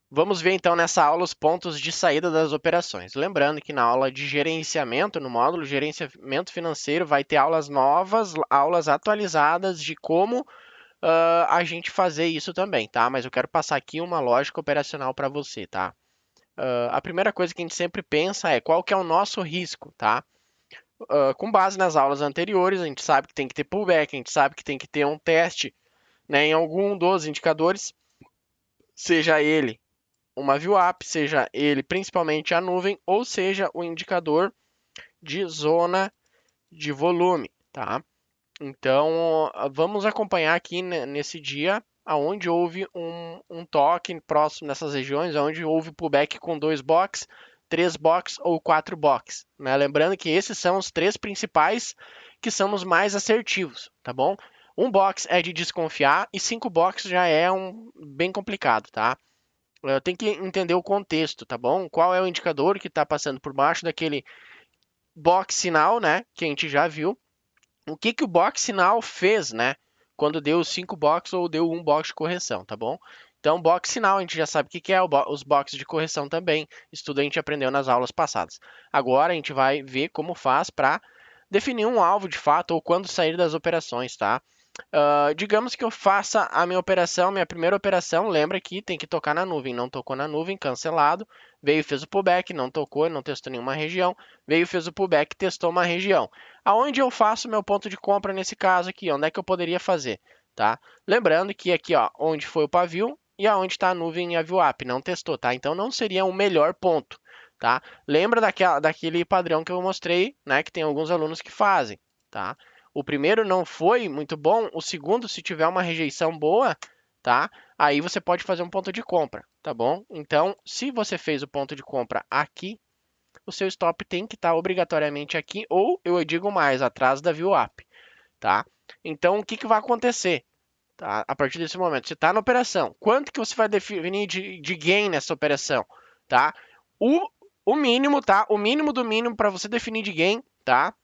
Vamos ver então nessa aula os pontos de saída das operações. Lembrando que na aula de gerenciamento, no módulo gerenciamento financeiro, vai ter aulas novas, aulas atualizadas de como a gente fazer isso também, tá? Mas eu quero passar aqui uma lógica operacional para você, tá? A primeira coisa que a gente sempre pensa é qual que é o nosso risco, tá? Com base nas aulas anteriores, a gente sabe que tem que ter pullback, a gente sabe que tem que ter um teste, né, em algum dos indicadores, seja ele uma VWAP, seja ele principalmente a nuvem, ou seja o indicador de zona de volume, tá? Então, vamos acompanhar aqui nesse dia aonde houve um toque próximo nessas regiões, onde houve pullback com 2 box, 3 box ou 4 box, né? Lembrando que esses são os três principais que são os mais assertivos, tá bom? Um box é de desconfiar e 5 box já é bem complicado, tá? Tem que entender o contexto, tá bom? Qual é o indicador que está passando por baixo daquele box sinal, né? Que a gente já viu. O que que o box sinal fez, né? Quando deu 5 box ou deu um box de correção, tá bom? Então, box sinal, a gente já sabe o que que é os boxes de correção também. Estudo a gente aprendeu nas aulas passadas. Agora a gente vai ver como faz para definir um alvo de fato ou quando sair das operações, tá? Digamos que eu faça a minha operação, minha primeira operação, lembra que tem que tocar na nuvem, não tocou na nuvem, cancelado, veio, fez o pullback, não tocou, não testou nenhuma região, veio, fez o pullback, testou uma região. Aonde eu faço meu ponto de compra nesse caso aqui? Onde é que eu poderia fazer? Tá? Lembrando que aqui, ó, onde foi o pavio e aonde está a nuvem e a VWAP, não testou, tá? Então não seria o melhor ponto, tá? Lembra daquele padrão que eu mostrei, né, que tem alguns alunos que fazem, tá? O primeiro não foi muito bom, o segundo, se tiver uma rejeição boa, tá? Aí você pode fazer um ponto de compra, tá bom? Então, se você fez o ponto de compra aqui, o seu stop tem que estar obrigatoriamente aqui, ou eu digo mais, atrás da VWAP, tá? Então, o que que vai acontecer? Tá? A partir desse momento, você está na operação, quanto que você vai definir de gain nessa operação, tá? O, o mínimo, tá? O mínimo do mínimo para você definir de gain, tá?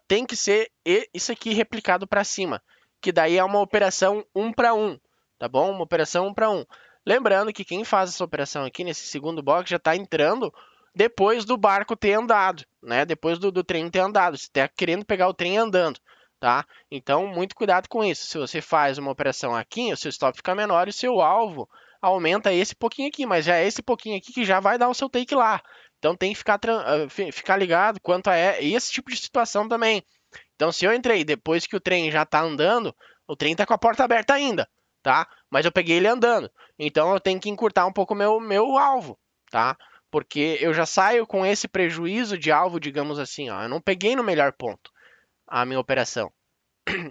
Tem que ser isso aqui replicado para cima, que daí é uma operação um para um, tá bom? Uma operação um para um. Lembrando que quem faz essa operação aqui nesse segundo box já está entrando depois do barco ter andado, né? Depois do trem ter andado. Você está querendo pegar o trem andando, tá? Então, muito cuidado com isso. Se você faz uma operação aqui, o seu stop fica menor e o seu alvo aumenta esse pouquinho aqui, mas já é esse pouquinho aqui que já vai dar o seu take lá. Então tem que ficar ligado quanto a esse tipo de situação também. Então, se eu entrei depois que o trem já está andando, o trem está com a porta aberta ainda, tá? Mas eu peguei ele andando. Então eu tenho que encurtar um pouco meu alvo, tá? Porque eu já saio com esse prejuízo de alvo, digamos assim, ó. Eu não peguei no melhor ponto a minha operação.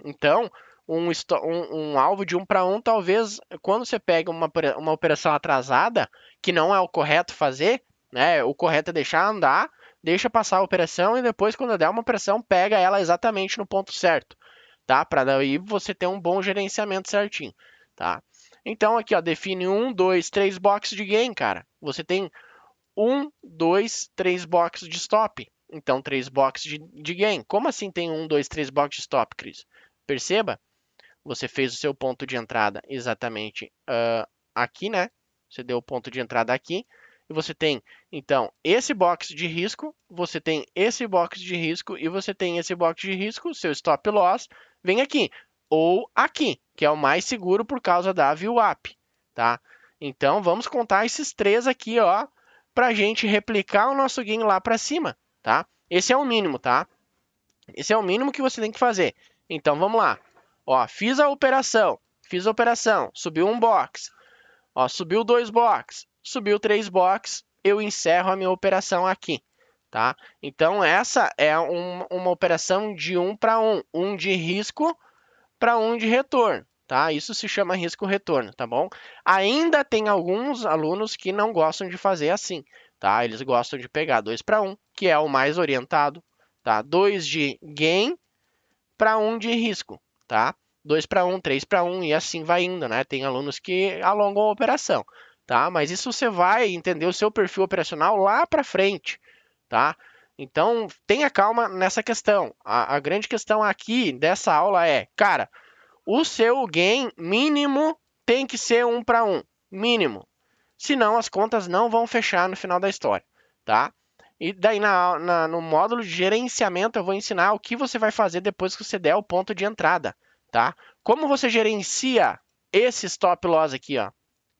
Então, um alvo de um para um, talvez quando você pega uma operação atrasada, que não é o correto fazer, né? O correto é deixar andar, deixa passar a operação e depois, quando der uma operação, pega ela exatamente no ponto certo, tá? Para daí você ter um bom gerenciamento certinho, tá? Então, aqui, ó, define um, dois, três boxes de gain, cara. Você tem um, dois, três boxes de stop. Então, três boxes de gain. Como assim tem um, dois, três boxes de stop, Cris? Perceba, você fez o seu ponto de entrada exatamente aqui, né? Você deu o ponto de entrada aqui. E você tem, então, esse box de risco, você tem esse box de risco e você tem esse box de risco, seu stop loss vem aqui. Ou aqui, que é o mais seguro por causa da VWAP, tá? Então, vamos contar esses três aqui, ó, para a gente replicar o nosso gain lá para cima, tá? Esse é o mínimo, tá? Esse é o mínimo que você tem que fazer. Então, vamos lá. Ó, fiz a operação, subiu um box, ó, subiu dois box, subiu três box, eu encerro a minha operação aqui, tá? Então, essa é uma operação de um para um de risco para um de retorno, tá? Isso se chama risco-retorno, tá bom? Ainda tem alguns alunos que não gostam de fazer assim, tá? Eles gostam de pegar 2 para um, que é o mais orientado, tá? 2 de gain para um de risco, tá? 2 para um, 3 para um e assim vai indo, né? Tem alunos que alongam a operação, tá? Mas isso você vai entender o seu perfil operacional lá para frente, tá? Então, tenha calma nessa questão. A grande questão aqui dessa aula é, cara, o seu gain mínimo tem que ser um para um, mínimo. senão as contas não vão fechar no final da história, tá? E daí no módulo de gerenciamento eu vou ensinar o que você vai fazer depois que você der o ponto de entrada, tá? Como você gerencia esse stop loss aqui, ó.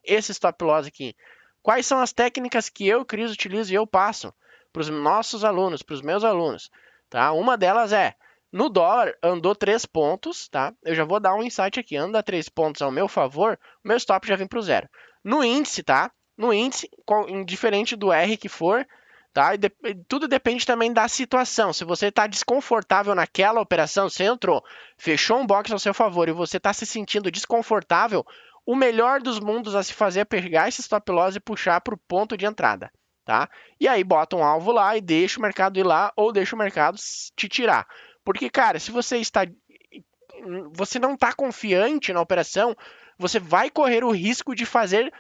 Esse stop loss aqui. Quais são as técnicas que eu, Cris, utilizo e eu passo para os nossos alunos, para os meus alunos, tá? Uma delas é, no dólar andou 3 pontos, tá? Eu já vou dar um insight aqui, anda 3 pontos ao meu favor, o meu stop já vem para o zero. No índice, tá? No índice, indiferente do R que for, tá? Tudo depende também da situação. Se você está desconfortável naquela operação, você entrou, fechou um box ao seu favor e você está se sentindo desconfortável, o melhor dos mundos a se fazer é pegar esse stop loss e puxar para o ponto de entrada, tá? E aí bota um alvo lá e deixa o mercado ir lá ou deixa o mercado te tirar. Porque, cara, se você não está confiante na operação, você vai correr o risco de fazer,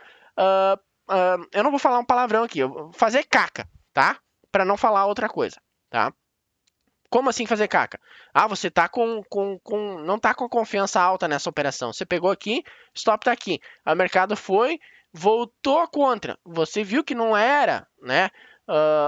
eu não vou falar um palavrão aqui, eu vou fazer caca, tá? Para não falar outra coisa, tá? Como assim fazer caca? Ah, você tá não tá com confiança alta nessa operação. Você pegou aqui, stop tá aqui. Aí o mercado foi, voltou contra. Você viu que não era, né?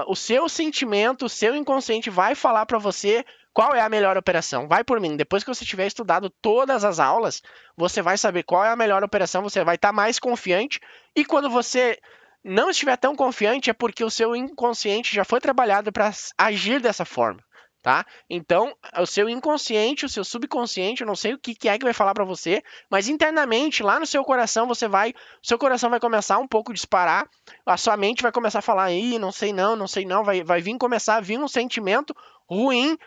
O seu sentimento, o seu inconsciente vai falar para você qual é a melhor operação. Vai por mim. Depois que você tiver estudado todas as aulas, você vai saber qual é a melhor operação. Você vai estar mais confiante. E quando você não estiver tão confiante, é porque o seu inconsciente já foi trabalhado para agir dessa forma. Tá? Então, o seu inconsciente, o seu subconsciente, eu não sei o que é que vai falar para você, mas internamente, lá no seu coração, o seu coração vai começar um pouco a disparar, a sua mente vai começar a falar, ih, não sei não, vai começar a vir um sentimento ruim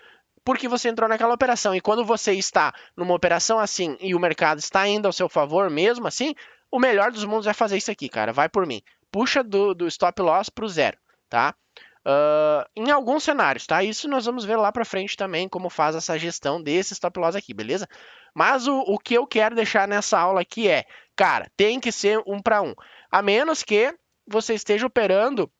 porque você entrou naquela operação. E quando você está numa operação assim e o mercado está indo ao seu favor mesmo assim, o melhor dos mundos é fazer isso aqui, cara, vai por mim. Puxa do stop loss para o zero, tá? Em alguns cenários, tá? Isso nós vamos ver lá para frente também como faz essa gestão desse stop loss aqui, beleza? Mas o que eu quero deixar nessa aula aqui é, cara, tem que ser 1 para 1. A menos que você esteja operando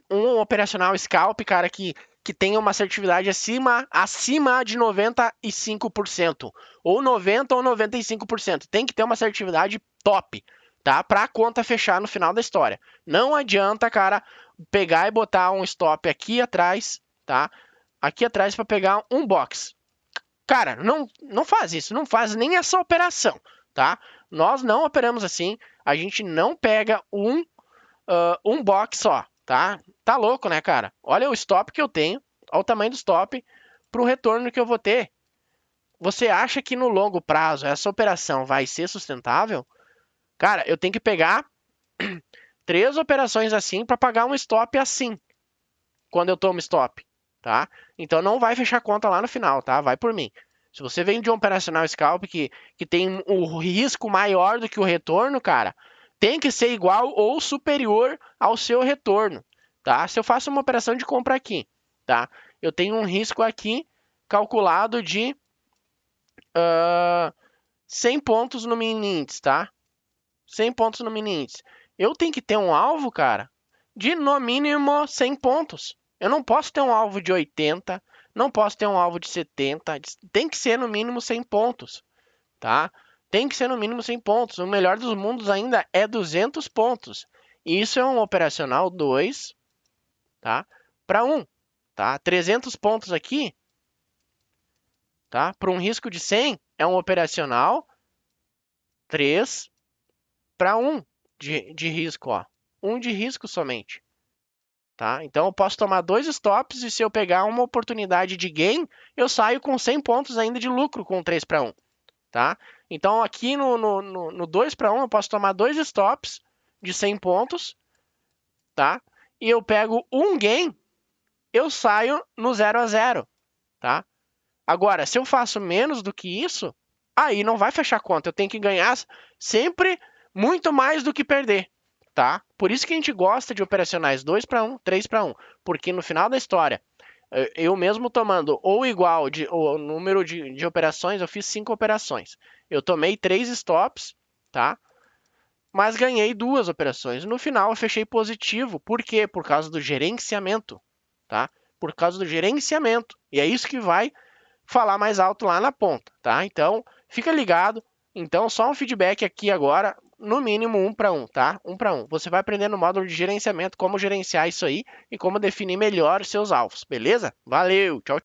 um operacional scalp, cara, que tenha uma assertividade acima de 95%, ou 90% ou 95%. Tem que ter uma assertividade top, tá? Para a conta fechar no final da história. Não adianta, cara, pegar e botar um stop aqui atrás, tá? Aqui atrás para pegar um box. Cara, não faz isso, não faz nem essa operação, tá? Nós não operamos assim, a gente não pega um box só, tá? Tá louco, né, cara? Olha o stop que eu tenho, olha o tamanho do stop para o retorno que eu vou ter. Você acha que no longo prazo essa operação vai ser sustentável? Cara, eu tenho que pegar 3 operações assim para pagar um stop assim, quando eu tomo stop, tá? Então não vai fechar conta lá no final, tá? Vai por mim. Se você vem de um operacional scalp que tem um risco maior do que o retorno, cara, tem que ser igual ou superior ao seu retorno, tá? Se eu faço uma operação de compra aqui, tá? Eu tenho um risco aqui calculado de 100 pontos no mini índice, tá? 100 pontos no mini índice. Eu tenho que ter um alvo, cara, de no mínimo 100 pontos. Eu não posso ter um alvo de 80, não posso ter um alvo de 70, tem que ser no mínimo 100 pontos, tá? Tem que ser no mínimo 100 pontos. O melhor dos mundos ainda é 200 pontos. Isso é um operacional 2, tá? Para 1, tá? 300 pontos aqui, tá? Para um risco de 100 é um operacional 3 para 1 de risco, ó. 1 de risco somente. Tá? Então eu posso tomar 2 stops e se eu pegar uma oportunidade de gain, eu saio com 100 pontos ainda de lucro com 3 para 1. Tá? Então aqui no 2 para 1 eu posso tomar 2 stops de 100 pontos, tá? E eu pego um gain, eu saio no 0 a 0, tá? Agora, se eu faço menos do que isso, aí não vai fechar conta. Eu tenho que ganhar sempre muito mais do que perder, tá? Por isso que a gente gosta de operacionais 2 para 1, 3 para 1, porque no final da história, eu mesmo tomando ou igual o número de operações, eu fiz 5 operações. Eu tomei 3 stops, tá? Mas ganhei 2 operações. No final eu fechei positivo. Por quê? Por causa do gerenciamento, tá? Por causa do gerenciamento. E é isso que vai falar mais alto lá na ponta, tá? Então, fica ligado. Então, só um feedback aqui agora. no mínimo 1 para 1, tá? 1 para 1. Você vai aprender no módulo de gerenciamento como gerenciar isso aí e como definir melhor os seus alvos, beleza? Valeu, tchau.